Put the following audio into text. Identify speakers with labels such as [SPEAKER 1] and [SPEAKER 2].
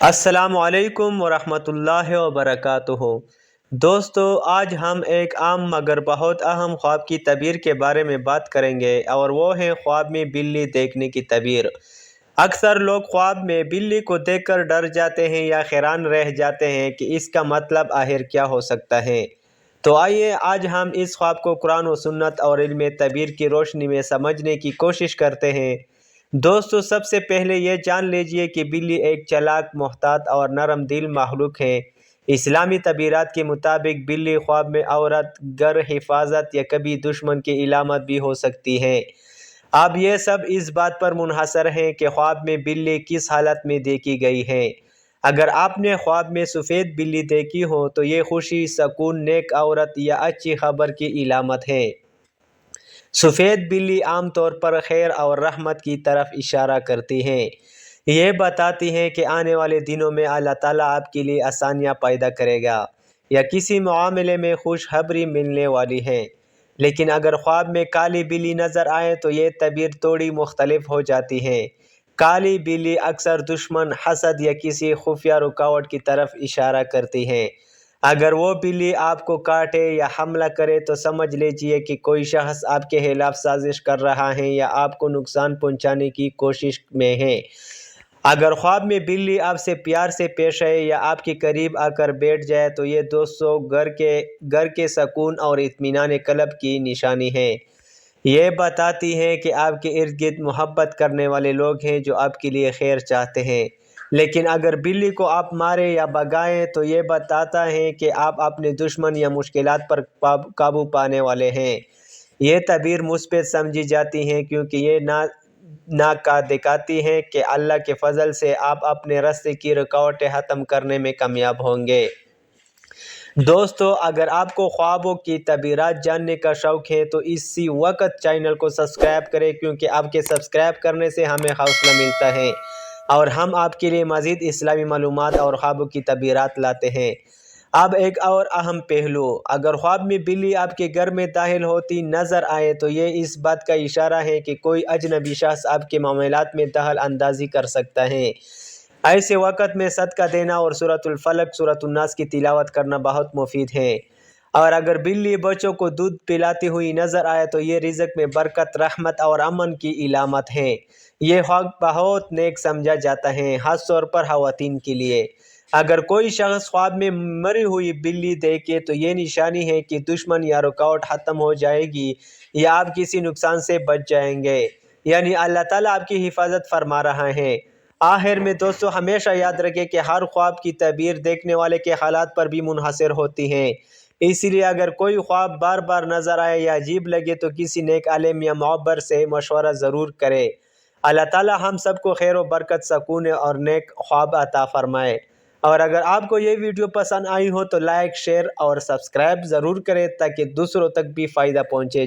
[SPEAKER 1] السلام علیکم ورحمۃ اللہ وبرکاتہ۔ دوستو، آج ہم ایک عام مگر بہت اہم خواب کی تعبیر کے بارے میں بات کریں گے، اور وہ ہے خواب میں بلی دیکھنے کی تعبیر۔ اکثر لوگ خواب میں بلی کو دیکھ کر ڈر جاتے ہیں یا حیران رہ جاتے ہیں کہ اس کا مطلب آخر کیا ہو سکتا ہے۔ تو آئیے آج ہم اس خواب کو قرآن و سنت اور علم تعبیر کی روشنی میں سمجھنے کی کوشش کرتے ہیں۔ دوستو، سب سے پہلے یہ جان لیجئے کہ بلی ایک چالاک، محتاط اور نرم دل مخلوق ہے۔ اسلامی تعبیرات کے مطابق بلی خواب میں عورت، گھر، حفاظت یا کبھی دشمن کی علامت بھی ہو سکتی ہے۔ اب یہ سب اس بات پر منحصر ہے کہ خواب میں بلی کس حالت میں دیکھی گئی ہے۔ اگر آپ نے خواب میں سفید بلی دیکھی ہو تو یہ خوشی، سکون، نیک عورت یا اچھی خبر کی علامت ہے۔ سفید بلی عام طور پر خیر اور رحمت کی طرف اشارہ کرتی ہے۔ یہ بتاتی ہے کہ آنے والے دنوں میں اللہ تعالیٰ آپ کے لیے آسانیاں پیدا کرے گا یا کسی معاملے میں خوشخبری ملنے والی ہے۔ لیکن اگر خواب میں کالی بلی نظر آئے تو یہ تعبیر تھوڑی مختلف ہو جاتی ہے۔ کالی بلی اکثر دشمن، حسد یا کسی خفیہ رکاوٹ کی طرف اشارہ کرتی ہے۔ اگر وہ بلی آپ کو کاٹے یا حملہ کرے تو سمجھ لیجئے کہ کوئی شخص آپ کے خلاف سازش کر رہا ہے یا آپ کو نقصان پہنچانے کی کوشش میں ہے۔ اگر خواب میں بلی آپ سے پیار سے پیش آئے یا آپ کے قریب آ کر بیٹھ جائے تو یہ دوستو گھر کے سکون اور اطمینان قلب کی نشانی ہے۔ یہ بتاتی ہے کہ آپ کے ارد گرد محبت کرنے والے لوگ ہیں جو آپ کے لیے خیر چاہتے ہیں۔ لیکن اگر بلی کو آپ مارے یا بھگائیں تو یہ بتاتا ہے کہ آپ اپنے دشمن یا مشکلات پر قابو پانے والے ہیں۔ یہ تعبیر مثبت سمجھی جاتی ہے کیونکہ یہ دکھاتی ہے کہ اللہ کے فضل سے آپ اپنے راستے کی رکاوٹیں ختم کرنے میں کامیاب ہوں گے۔ دوستو، اگر آپ کو خوابوں کی تعبیرات جاننے کا شوق ہے تو اسی وقت چینل کو سبسکرائب کریں، کیونکہ آپ کے سبسکرائب کرنے سے ہمیں حوصلہ ملتا ہے اور ہم آپ کے لیے مزید اسلامی معلومات اور خوابوں کی تعبیرات لاتے ہیں۔ اب ایک اور اہم پہلو، اگر خواب میں بلی آپ کے گھر میں داخل ہوتی نظر آئے تو یہ اس بات کا اشارہ ہے کہ کوئی اجنبی شخص آپ کے معاملات میں دخل اندازی کر سکتا ہے۔ ایسے وقت میں صدقہ دینا اور سورۃ الفلق، سورۃ الناس کی تلاوت کرنا بہت مفید ہے۔ اور اگر بلی بچوں کو دودھ پلاتی ہوئی نظر آئے تو یہ رزق میں برکت، رحمت اور امن کی علامت ہے۔ یہ خواب بہت نیک سمجھا جاتا ہے، خاص طور پر خواتین کے لیے۔ اگر کوئی شخص خواب میں مری ہوئی بلی دیکھے تو یہ نشانی ہے کہ دشمن یا رکاوٹ ختم ہو جائے گی یا آپ کسی نقصان سے بچ جائیں گے، یعنی اللہ تعالیٰ آپ کی حفاظت فرما رہا ہے۔ آخر میں دوستو، ہمیشہ یاد رکھیں کہ ہر خواب کی تعبیر دیکھنے والے کے حالات پر بھی منحصر ہوتی ہے۔ اس لیے اگر کوئی خواب بار بار نظر آئے یا عجیب لگے تو کسی نیک عالم یا معبر سے مشورہ ضرور کرے۔ اللہ تعالیٰ ہم سب کو خیر و برکت، سکون اور نیک خواب عطا فرمائے۔ اور اگر آپ کو یہ ویڈیو پسند آئی ہو تو لائک، شیئر اور سبسکرائب ضرور کریں تاکہ دوسروں تک بھی فائدہ پہنچے۔